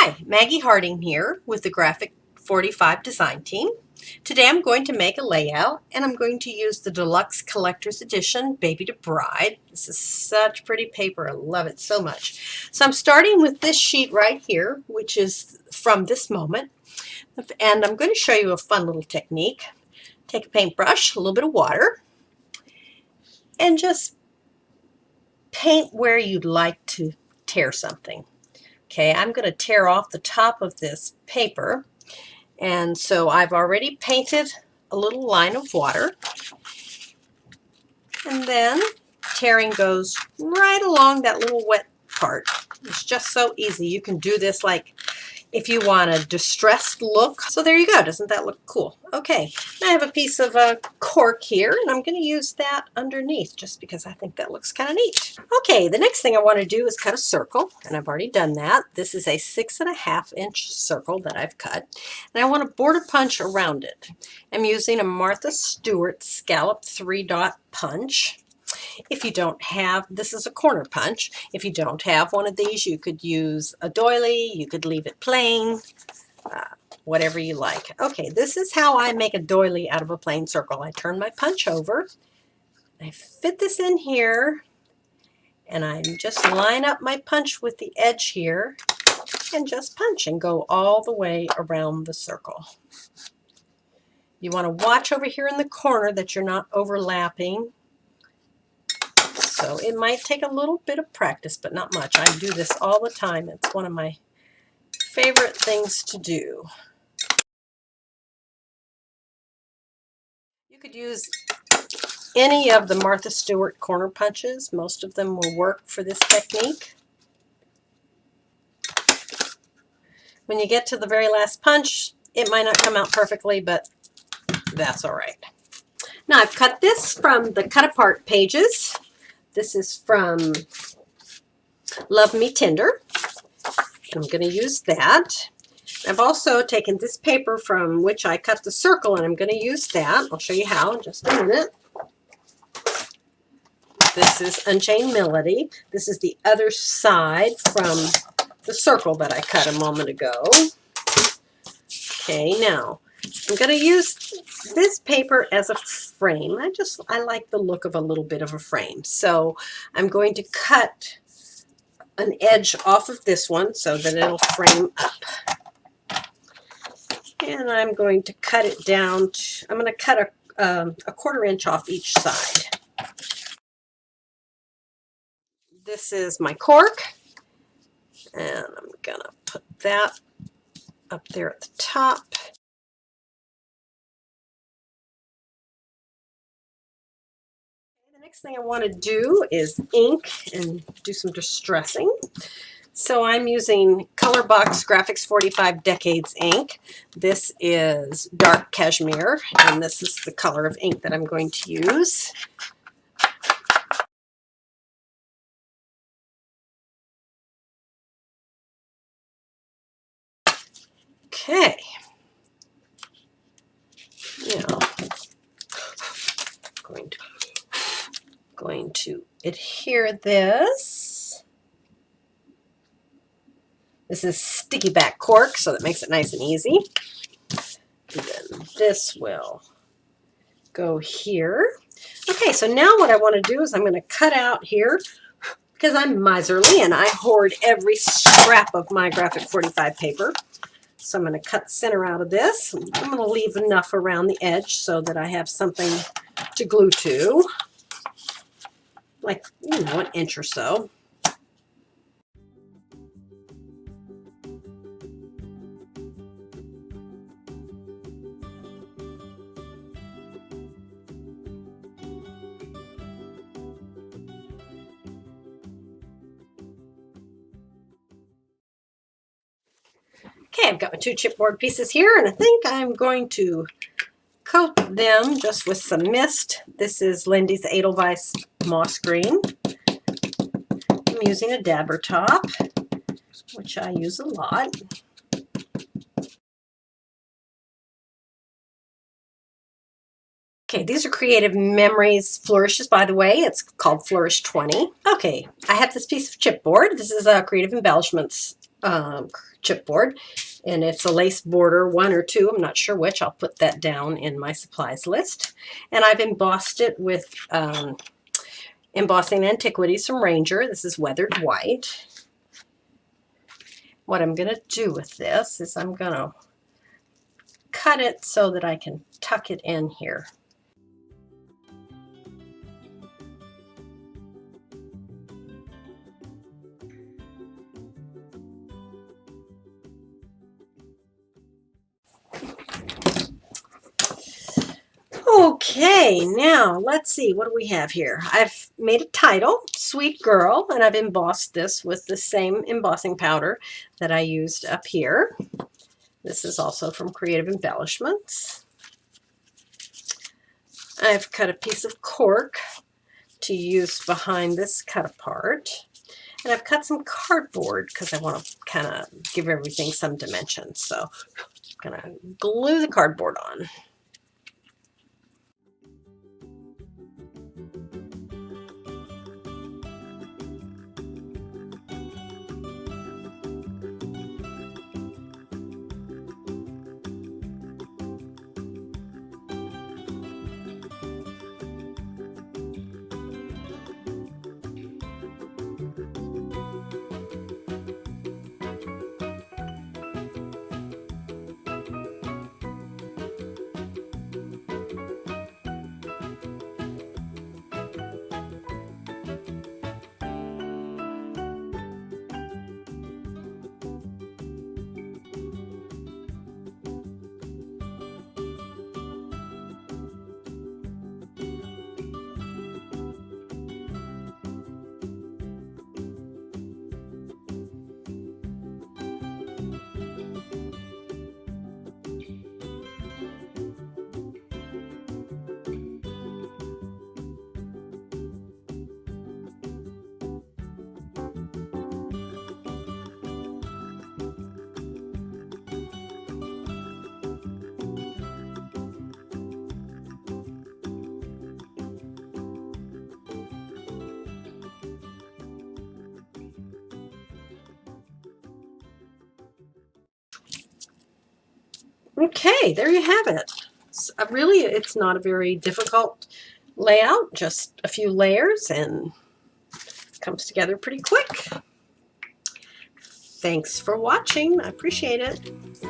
Hi, Maggie Harding here with the Graphic 45 design team. Today I'm going to make a layout and I'm going to use the Deluxe Collector's Edition Baby to Bride. This is such pretty paper. I love it so much. So I'm starting with this sheet right here, which is from this moment. And I'm going to show you a fun little technique. Take a paintbrush, a little bit of water, and just paint where you'd like to tear something. Okay, I'm going to tear off the top of this paper, and so I've already painted a little line of water, and then tearing goes right along that little wet part. It's just so easy. You can do this like if you want a distressed look. So there you go. Doesn't that look cool? Okay, I have a piece of cork here, and I'm going to use that underneath just because I think that looks kind of neat. Okay, the next thing I want to do is cut a circle, and I've already done that. This is a 6.5 inch circle that I've cut, and I want to border punch around it. I'm using a Martha Stewart scallop 3-dot punch. If you don't have, this is a corner punch. If you don't have one of these, you could use a doily, you could leave it plain, whatever you like. Okay, this is how I make a doily out of a plain circle. I turn my punch over, I fit this in here, and I just line up my punch with the edge here, and just punch and go all the way around the circle. You want to watch over here in the corner that you're not overlapping. So it might take a little bit of practice, but not much. I do this all the time. It's one of my favorite things to do. You could use any of the Martha Stewart corner punches. Most of them will work for this technique. When you get to the very last punch, it might not come out perfectly, but that's all right. Now I've cut this from the cut apart pages. This is from Love Me Tender. I'm going to use that. I've also taken this paper from which I cut the circle, and I'm going to use that. I'll show you how in just a minute. This is Unchained Melody. This is the other side from the circle that I cut a moment ago. Okay, now I'm going to use this paper as a frame. I like the look of a little bit of a frame. So I'm going to cut an edge off of this one so that it'll frame up. And I'm going to cut it down. I'm going to cut a 1/4 inch off each side. This is my cork, and I'm going to put that up there at the top. The next thing I want to do is ink and do some distressing. So I'm using Colorbox Graphics 45 Decades ink. This is dark cashmere, and this is the color of ink that I'm going to use. Okay. Now, going to adhere this. This is sticky back cork, so that makes it nice and easy. And then this will go here. Okay, so now what I want to do is I'm going to cut out here, because I'm miserly and I hoard every scrap of my Graphic 45 paper. So I'm going to cut the center out of this. I'm going to leave enough around the edge so that I have something to glue to, like 1 inch or so. Okay, I've got my 2 chipboard pieces here, and I think I'm going to coat them just with some mist. This is Lindy's Edelweiss Moss Green. I'm using a dabber top, which I use a lot. Okay, these are Creative Memories flourishes, by the way. It's called Flourish 20. Okay, I have this piece of chipboard. This is Creative Embellishments chipboard, and it's a lace border, 1 or 2, I'm not sure which. I'll put that down in my supplies list. And I've embossed it with Embossing Antiquities from Ranger. This is weathered white. What I'm going to do with this is I'm going to cut it so that I can tuck it in here. Okay, now let's see, what do we have here? I've made a title, Sweet Girl, and I've embossed this with the same embossing powder that I used up here. This is also from Creative Embellishments. I've cut a piece of cork to use behind this cut apart. And I've cut some cardboard because I want to kind of give everything some dimension. So I'm going to glue the cardboard on. Okay, there you have it. So really, it's not a very difficult layout, just a few layers, and comes together pretty quick. Thanks for watching. I appreciate it.